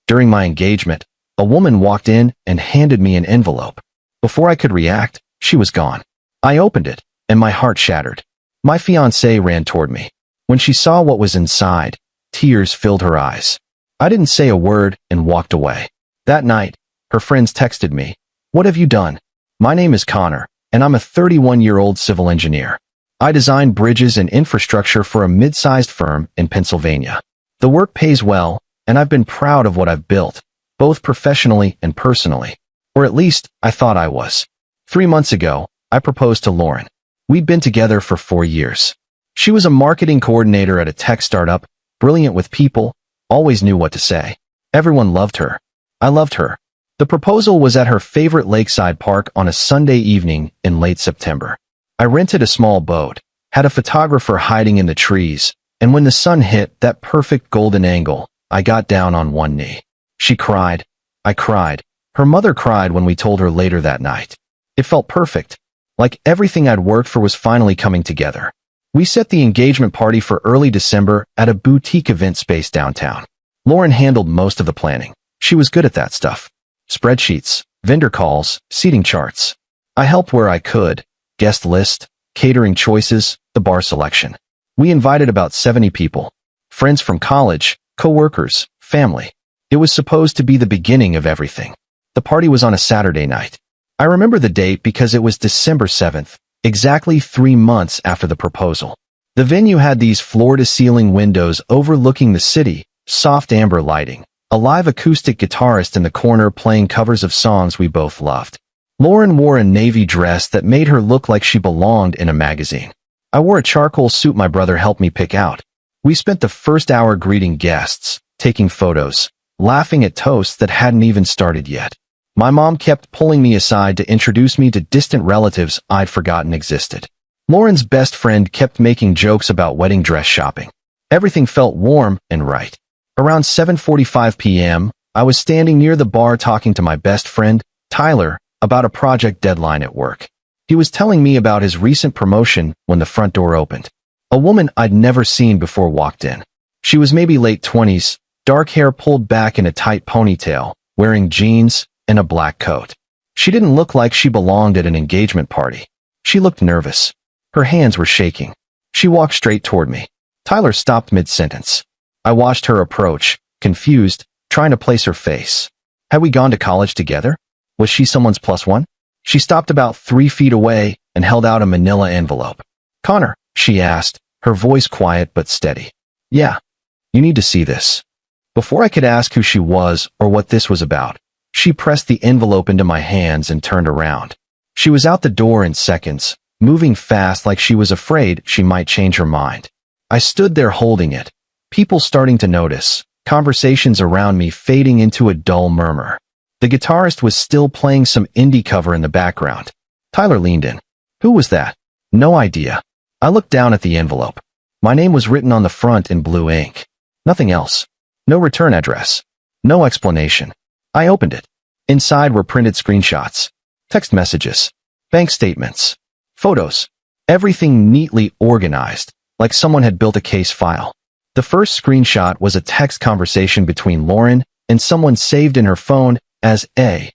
During my engagement, a woman walked in and handed me an envelope. Before I could react, she was gone. I opened it, and my heart shattered. My fiancée ran toward me. When she saw what was inside, tears filled her eyes. I didn't say a word and walked away. That night, her friends texted me, "What have you done?" My name is Connor, and I'm a 31-year-old civil engineer. I design bridges and infrastructure for a mid-sized firm in Pennsylvania. The work pays well, and I've been proud of what I've built, both professionally and personally. Or at least, I thought I was. 3 months ago, I proposed to Lauren. We'd been together for 4 years. She was a marketing coordinator at a tech startup, brilliant with people, always knew what to say. Everyone loved her. I loved her. The proposal was at her favorite lakeside park on a Sunday evening in late September. I rented a small boat, had a photographer hiding in the trees, and when the sun hit that perfect golden angle, I got down on one knee. She cried. I cried. Her mother cried when we told her later that night. It felt perfect, like everything I'd worked for was finally coming together. We set the engagement party for early December at a boutique event space downtown. Lauren handled most of the planning. She was good at that stuff. Spreadsheets, vendor calls, seating charts. I helped where I could, guest list, catering choices, the bar selection. We invited about 70 people. Friends from college, co-workers, family. It was supposed to be the beginning of everything. The party was on a Saturday night. I remember the date because it was December 7th, exactly 3 months after the proposal. The venue had these floor-to-ceiling windows overlooking the city, soft amber lighting, a live acoustic guitarist in the corner playing covers of songs we both loved. Lauren wore a navy dress that made her look like she belonged in a magazine. I wore a charcoal suit my brother helped me pick out. We spent the first hour greeting guests, taking photos, laughing at toasts that hadn't even started yet. My mom kept pulling me aside to introduce me to distant relatives I'd forgotten existed. Lauren's best friend kept making jokes about wedding dress shopping. Everything felt warm and right. Around 7:45 p.m., I was standing near the bar talking to my best friend, Tyler, about a project deadline at work. He was telling me about his recent promotion when the front door opened. A woman I'd never seen before walked in. She was maybe late 20s, dark hair pulled back in a tight ponytail, wearing jeans and a black coat. She didn't look like she belonged at an engagement party. She looked nervous. Her hands were shaking. She walked straight toward me. Tyler stopped mid-sentence. I watched her approach, confused, trying to place her face. Had we gone to college together? Was she someone's plus one? She stopped about 3 feet away and held out a manila envelope. "Connor," she asked, her voice quiet but steady. "Yeah. You need to see this." Before I could ask who she was or what this was about, she pressed the envelope into my hands and turned around. She was out the door in seconds, moving fast like she was afraid she might change her mind. I stood there holding it, people starting to notice, conversations around me fading into a dull murmur. The guitarist was still playing some indie cover in the background. Tyler leaned in. "Who was that?" "No idea." I looked down at the envelope. My name was written on the front in blue ink. Nothing else. No return address. No explanation. I opened it. Inside were printed screenshots, text messages, bank statements, photos, everything neatly organized, like someone had built a case file. The first screenshot was a text conversation between Lauren and someone saved in her phone as A.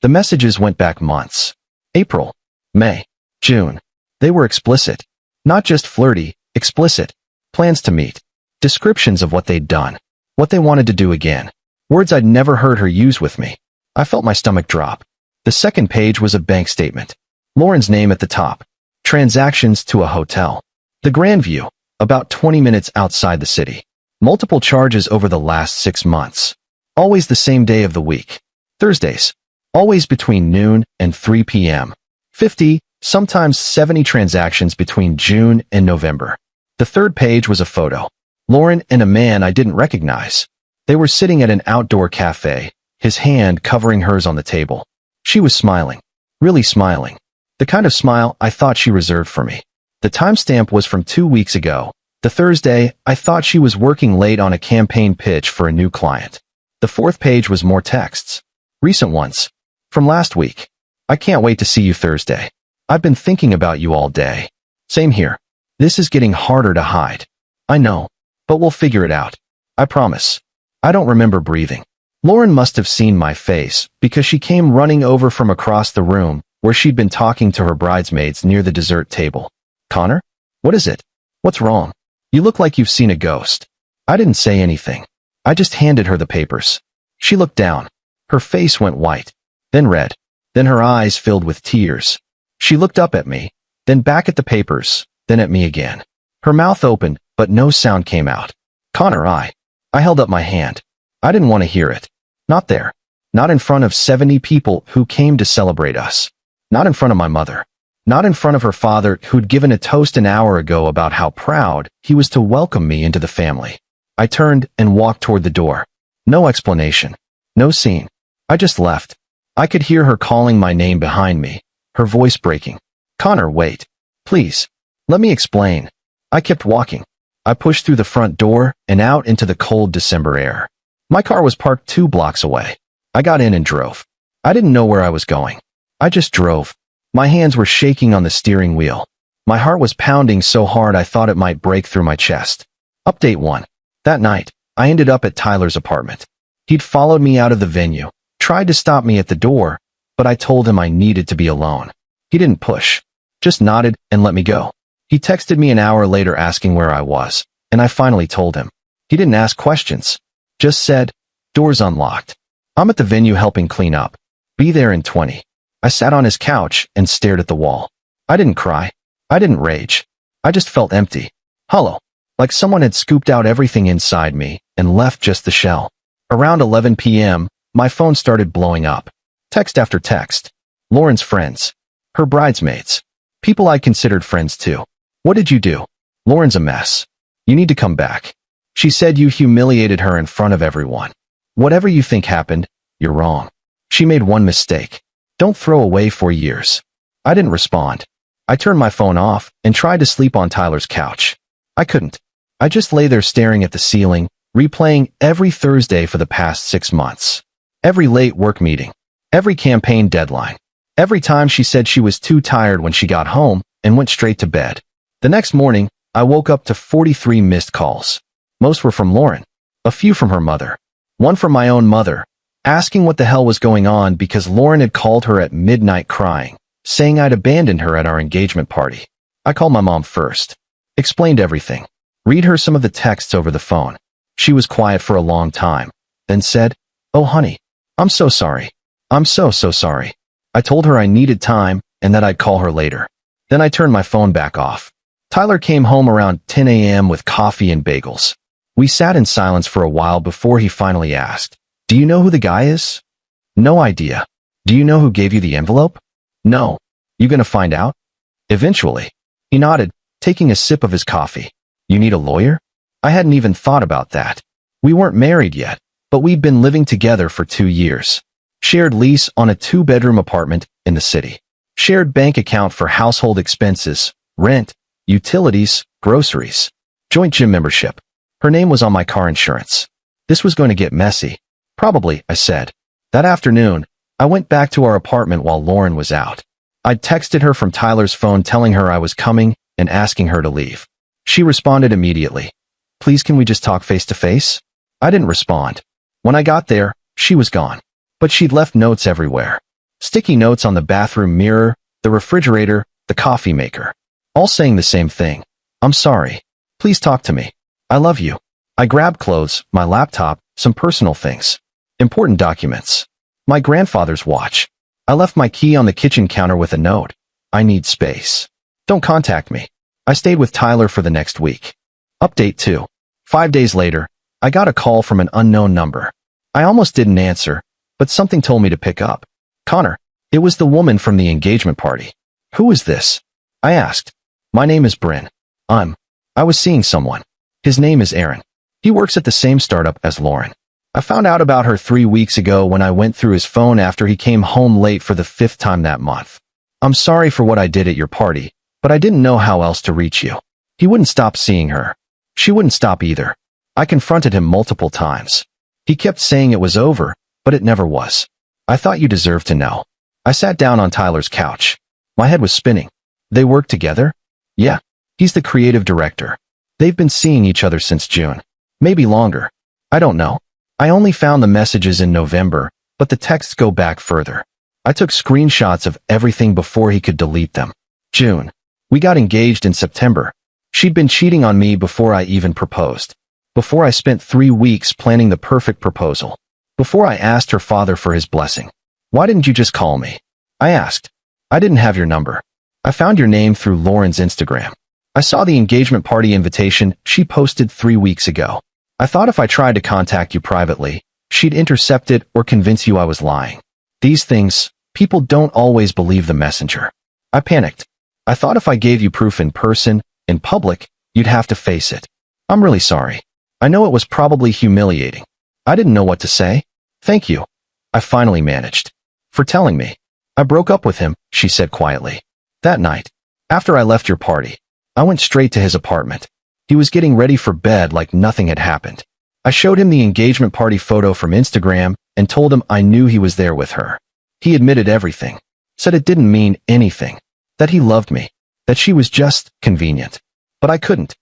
The messages went back months. April, May, June. They were explicit. Not just flirty, explicit. Plans to meet. Descriptions of what they'd done. What they wanted to do again. Words I'd never heard her use with me. I felt my stomach drop. The second page was a bank statement. Lauren's name at the top. Transactions to a hotel. The Grandview, about 20 minutes outside the city. Multiple charges over the last 6 months. Always the same day of the week. Thursdays. Always between noon and 3 p.m. 50, sometimes 70 transactions between June and November. The third page was a photo. Lauren and a man I didn't recognize. They were sitting at an outdoor cafe, his hand covering hers on the table. She was smiling. Really smiling. The kind of smile I thought she reserved for me. The timestamp was from 2 weeks ago. The Thursday, I thought she was working late on a campaign pitch for a new client. The fourth page was more texts. Recent ones. From last week. "I can't wait to see you Thursday. I've been thinking about you all day." Same here. This is getting harder to hide. I know, but we'll figure it out. I promise. I don't remember breathing. Lauren must have seen my face because she came running over from across the room where she'd been talking to her bridesmaids near the dessert table. Connor? What is it? What's wrong? You look like you've seen a ghost. I didn't say anything. I just handed her the papers. She looked down. Her face went white, then red, then her eyes filled with tears. She looked up at me, then back at the papers, then at me again. Her mouth opened, but no sound came out. Connor, I held up my hand. I didn't want to hear it. Not there. Not in front of 70 people who came to celebrate us. Not in front of my mother. Not in front of her father, who'd given a toast an hour ago about how proud he was to welcome me into the family. I turned and walked toward the door. No explanation. No scene. I just left. I could hear her calling my name behind me, her voice breaking. Connor, wait. Please. Let me explain. I kept walking. I pushed through the front door and out into the cold December air. My car was parked 2 blocks away. I got in and drove. I didn't know where I was going. I just drove. My hands were shaking on the steering wheel. My heart was pounding so hard I thought it might break through my chest. Update 1. That night, I ended up at Tyler's apartment. He'd followed me out of the venue, tried to stop me at the door, but I told him I needed to be alone. He didn't push, just nodded and let me go. He texted me an hour later asking where I was, and I finally told him. He didn't ask questions, just said, "Door's unlocked. I'm at the venue helping clean up. Be there in 20. I sat on his couch and stared at the wall. I didn't cry. I didn't rage. I just felt empty, hollow, like someone had scooped out everything inside me and left just the shell. Around 11 p.m., my phone started blowing up. Text after text. Lauren's friends. Her bridesmaids. People I considered friends too. What did you do? Lauren's a mess. You need to come back. She said you humiliated her in front of everyone. Whatever you think happened, you're wrong. She made one mistake. Don't throw away 4 years. I didn't respond. I turned my phone off and tried to sleep on Tyler's couch. I couldn't. I just lay there staring at the ceiling, replaying every Thursday for the past 6 months. Every late work meeting. Every campaign deadline. Every time she said she was too tired when she got home and went straight to bed. The next morning, I woke up to 43 missed calls. Most were from Lauren. A few from her mother. One from my own mother, asking what the hell was going on because Lauren had called her at midnight crying, saying I'd abandoned her at our engagement party. I called my mom first. Explained everything. Read her some of the texts over the phone. She was quiet for a long time, then said, "Oh honey, I'm so sorry. I'm so sorry." I told her I needed time and that I'd call her later. Then I turned my phone back off. Tyler came home around 10 a.m. with coffee and bagels. We sat in silence for a while before he finally asked, "Do you know who the guy is?" "No idea." "Do you know who gave you the envelope?" "No." "You gonna find out?" "Eventually." He nodded, taking a sip of his coffee. "You need a lawyer?" I hadn't even thought about that. We weren't married yet, but we'd been living together for 2 years. Shared lease on a 2-bedroom apartment in the city. Shared bank account for household expenses, rent, utilities, groceries. Joint gym membership. Her name was on my car insurance. This was going to get messy. "Probably," I said. That afternoon, I went back to our apartment while Lauren was out. I'd texted her from Tyler's phone telling her I was coming and asking her to leave. She responded immediately. "Please, can we just talk face to face?" I didn't respond. When I got there, she was gone. But she'd left notes everywhere. Sticky notes on the bathroom mirror, the refrigerator, the coffee maker. All saying the same thing. "I'm sorry. Please talk to me. I love you." I grabbed clothes, my laptop, some personal things. Important documents. My grandfather's watch. I left my key on the kitchen counter with a note. "I need space. Don't contact me." I stayed with Tyler for the next week. Update 2. 5 days later, I got a call from an unknown number. I almost didn't answer, but something told me to pick up. "Connor." It was the woman from the engagement party. "Who is this?" I asked. "My name is Bryn. I was seeing someone. His name is Aaron. He works at the same startup as Lauren. I found out about her 3 weeks ago when I went through his phone after he came home late for the 5th time that month. I'm sorry for what I did at your party, but I didn't know how else to reach you." He wouldn't stop seeing her. She wouldn't stop either. I confronted him multiple times. He kept saying it was over, but it never was. "I thought you deserved to know." I sat down on Tyler's couch. My head was spinning. "They work together?" "Yeah. He's the creative director. They've been seeing each other since June. Maybe longer. I don't know. I only found the messages in November, but the texts go back further. I took screenshots of everything before he could delete them. June. We got engaged in September. She'd been cheating on me before I even proposed. Before I spent 3 weeks planning the perfect proposal. Before I asked her father for his blessing. Why didn't you just call me? I asked. I didn't have your number. I found your name through Lauren's Instagram. I saw the engagement party invitation she posted 3 weeks ago. I thought if I tried to contact you privately, she'd intercept it or convince you I was lying. These things, people don't always believe the messenger. I panicked. I thought if I gave you proof in person, in public, you'd have to face it. I'm really sorry. I know it was probably humiliating. I didn't know what to say. Thank you. I finally managed. For telling me. I broke up with him, she said quietly. That night, after I left your party, I went straight to his apartment. He was getting ready for bed like nothing had happened. I showed him the engagement party photo from Instagram and told him I knew he was there with her. He admitted everything, said it didn't mean anything, that he loved me, that she was just convenient. But I couldn't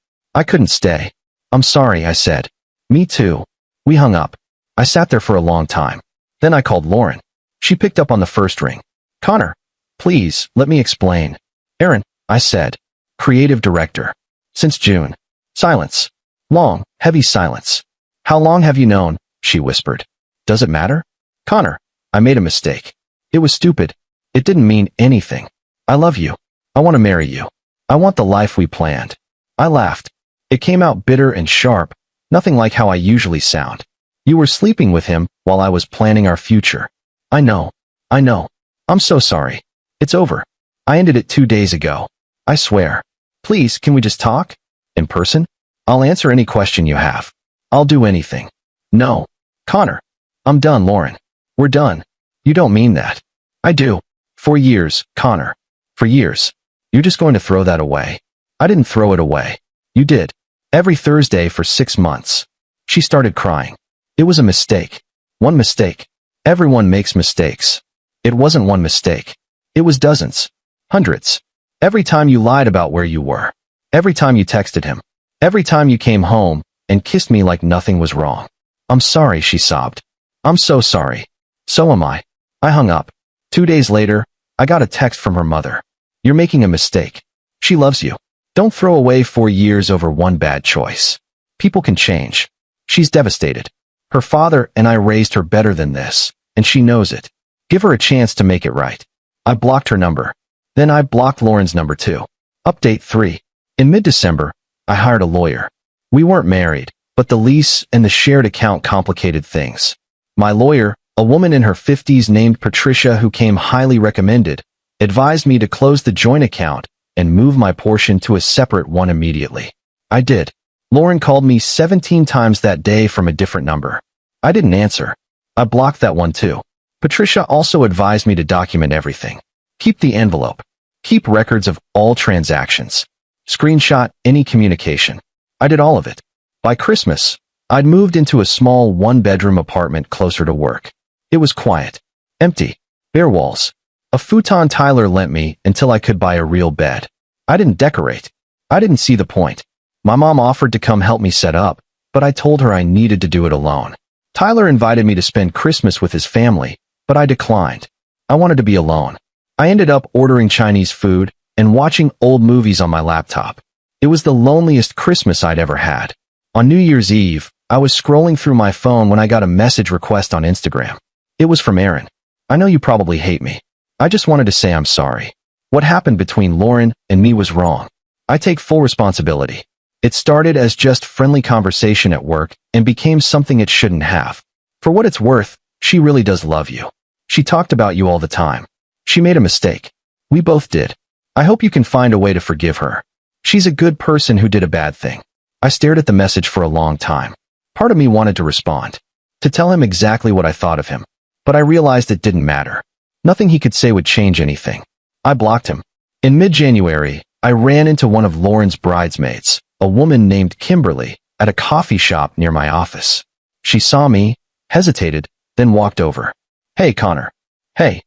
stay. I'm sorry, I said. Me too. We hung up. I sat there for a long time. Then I called Lauren. She picked up on the first ring. Connor, please, let me explain. Aaron, I said. Creative director. Since June. Silence. Long, heavy silence. How long have you known? She whispered. Does it matter? Connor, I made a mistake. It was stupid. It didn't mean anything. I love you. I want to marry you. I want the life we planned. I laughed. It came out bitter and sharp, nothing like how I usually sound. You were sleeping with him while I was planning our future. I know. I'm so sorry. It's over. I ended it 2 days ago. I swear. Please, can we just talk? In person? I'll answer any question you have. I'll do anything. No. Connor. I'm done, Lauren. We're done. You don't mean that. I do. For years, Connor. For years. You're just going to throw that away. I didn't throw it away. You did. Every Thursday for 6 months. She started crying. It was a mistake. One mistake. Everyone makes mistakes. It wasn't one mistake. It was dozens. Hundreds. Every time you lied about where you were. Every time you texted him. Every time you came home and kissed me like nothing was wrong. I'm sorry, she sobbed. I'm so sorry. So am I. I hung up. 2 days later, I got a text from her mother. You're making a mistake. She loves you. Don't throw away 4 years over one bad choice. People can change. She's devastated. Her father and I raised her better than this, and she knows it. Give her a chance to make it right. I blocked her number. Then I blocked Lauren's number too. Update 3. In mid-December, I hired a lawyer. We weren't married, but the lease and the shared account complicated things. My lawyer, a woman in her 50s named Patricia who came highly recommended, advised me to close the joint account and move my portion to a separate one immediately. I did. Lauren called me 17 times that day from a different number. I didn't answer. I blocked that one too. Patricia also advised me to document everything. Keep the envelope. Keep records of all transactions. Screenshot any communication. I did all of it. By Christmas, I'd moved into a small one-bedroom apartment closer to work. It was quiet. Empty. Bare walls. A futon Tyler lent me until I could buy a real bed. I didn't decorate. I didn't see the point. My mom offered to come help me set up, but I told her I needed to do it alone. Tyler invited me to spend Christmas with his family, but I declined. I wanted to be alone. I ended up ordering Chinese food and watching old movies on my laptop. It was the loneliest Christmas I'd ever had. On New Year's Eve, I was scrolling through my phone when I got a message request on Instagram. It was from Aaron. I know you probably hate me. I just wanted to say I'm sorry. What happened between Lauren and me was wrong. I take full responsibility. It started as just friendly conversation at work and became something it shouldn't have. For what it's worth, she really does love you. She talked about you all the time. She made a mistake. We both did. I hope you can find a way to forgive her. She's a good person who did a bad thing. I stared at the message for a long time. Part of me wanted to respond, to tell him exactly what I thought of him, but I realized it didn't matter. Nothing he could say would change anything. I blocked him. In mid-January, I ran into one of Lauren's bridesmaids, a woman named Kimberly, at a coffee shop near my office. She saw me, hesitated, then walked over. Hey, Connor. Hey.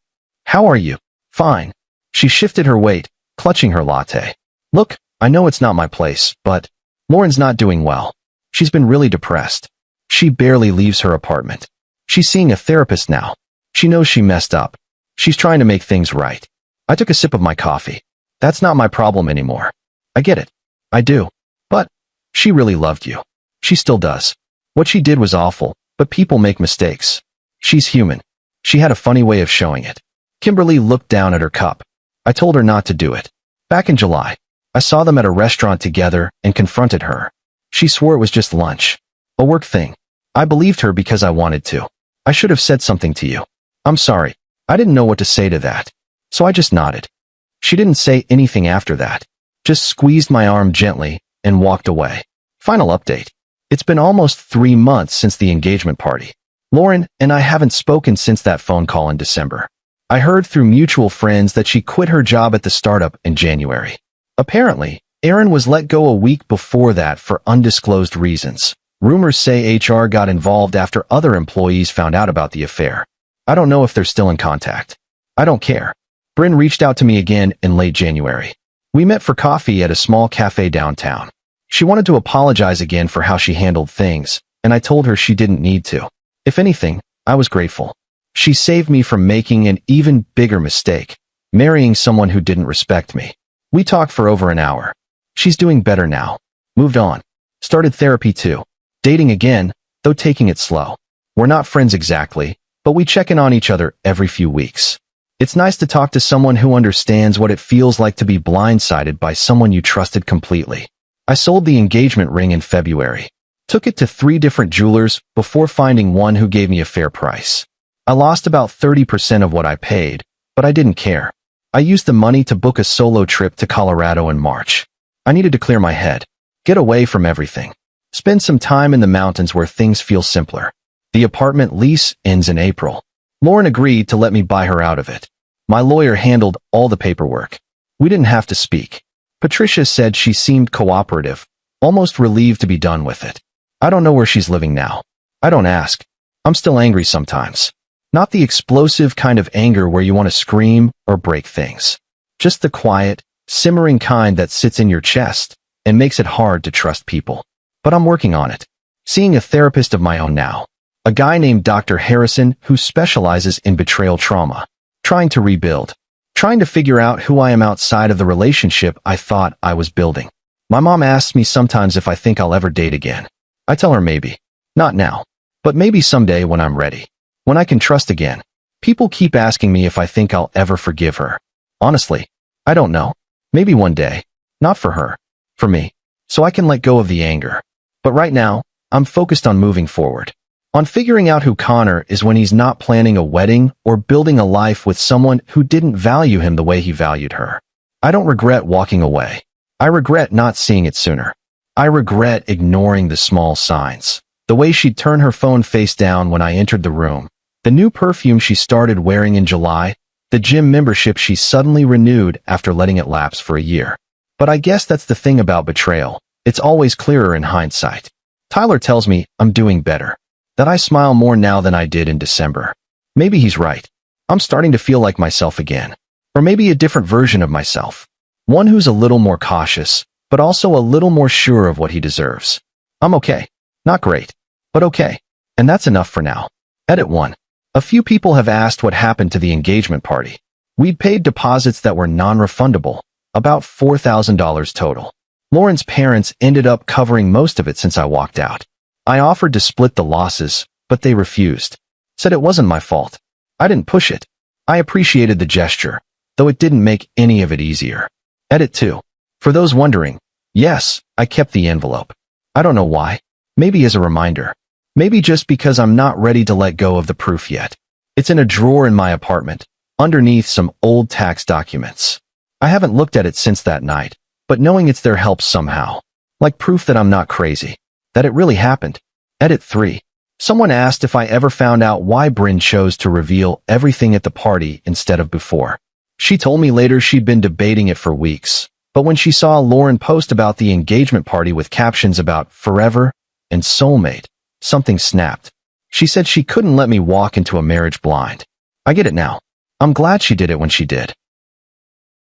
How are you? Fine. She shifted her weight, clutching her latte. Look, I know it's not my place, but Lauren's not doing well. She's been really depressed. She barely leaves her apartment. She's seeing a therapist now. She knows she messed up. She's trying to make things right. I took a sip of my coffee. That's not my problem anymore. I get it. I do. But she really loved you. She still does. What she did was awful, but people make mistakes. She's human. She had a funny way of showing it. Kimberly looked down at her cup. I told her not to do it. Back in July, I saw them at a restaurant together and confronted her. She swore it was just lunch. A work thing. I believed her because I wanted to. I should have said something to you. I'm sorry. I didn't know what to say to that. So I just nodded. She didn't say anything after that. Just squeezed my arm gently and walked away. Final update. It's been almost 3 months since the engagement party. Lauren and I haven't spoken since that phone call in December. I heard through mutual friends that she quit her job at the startup in January. Apparently, Erin was let go a week before that for undisclosed reasons. Rumors say HR got involved after other employees found out about the affair. I don't know if they're still in contact. I don't care. Bryn reached out to me again in late January. We met for coffee at a small cafe downtown. She wanted to apologize again for how she handled things, and I told her she didn't need to. If anything, I was grateful. She saved me from making an even bigger mistake, marrying someone who didn't respect me. We talked for over an hour. She's doing better now. Moved on. Started therapy too. Dating again, though taking it slow. We're not friends exactly, but we check in on each other every few weeks. It's nice to talk to someone who understands what it feels like to be blindsided by someone you trusted completely. I sold the engagement ring in February. Took it to 3 different jewelers before finding one who gave me a fair price. I lost about 30% of what I paid, but I didn't care. I used the money to book a solo trip to Colorado in March. I needed to clear my head, get away from everything, spend some time in the mountains where things feel simpler. The apartment lease ends in April. Lauren agreed to let me buy her out of it. My lawyer handled all the paperwork. We didn't have to speak. Patricia said she seemed cooperative, almost relieved to be done with it. I don't know where she's living now. I don't ask. I'm still angry sometimes. Not the explosive kind of anger where you want to scream or break things. Just the quiet, simmering kind that sits in your chest and makes it hard to trust people. But I'm working on it. Seeing a therapist of my own now. A guy named Dr. Harrison who specializes in betrayal trauma. Trying to rebuild. Trying to figure out who I am outside of the relationship I thought I was building. My mom asks me sometimes if I think I'll ever date again. I tell her maybe. Not now. But maybe someday when I'm ready. When I can trust again. People keep asking me if I think I'll ever forgive her. Honestly, I don't know. Maybe one day. Not for her. For me. So I can let go of the anger. But right now, I'm focused on moving forward. On figuring out who Connor is when he's not planning a wedding or building a life with someone who didn't value him the way he valued her. I don't regret walking away. I regret not seeing it sooner. I regret ignoring the small signs. The way she'd turn her phone face down when I entered the room. The new perfume she started wearing in July. The gym membership she suddenly renewed after letting it lapse for a year. But I guess that's the thing about betrayal. It's always clearer in hindsight. Tyler tells me I'm doing better. That I smile more now than I did in December. Maybe he's right. I'm starting to feel like myself again. Or maybe a different version of myself. One who's a little more cautious, but also a little more sure of what he deserves. I'm okay. Not great, but okay. And that's enough for now. Edit 1. A few people have asked what happened to the engagement party. We'd paid deposits that were non-refundable, about $4,000 total. Lauren's parents ended up covering most of it since I walked out. I offered to split the losses, but they refused. Said it wasn't my fault. I didn't push it. I appreciated the gesture, though it didn't make any of it easier. Edit 2. For those wondering, yes, I kept the envelope. I don't know why. Maybe as a reminder. Maybe just because I'm not ready to let go of the proof yet. It's in a drawer in my apartment, underneath some old tax documents. I haven't looked at it since that night, but knowing it's there helps somehow. Like proof that I'm not crazy. That it really happened. Edit 3. Someone asked if I ever found out why Bryn chose to reveal everything at the party instead of before. She told me later she'd been debating it for weeks, but when she saw Lauren post about the engagement party with captions about forever and soulmate, something snapped. She said she couldn't let me walk into a marriage blind. I get it now. I'm glad she did it when she did.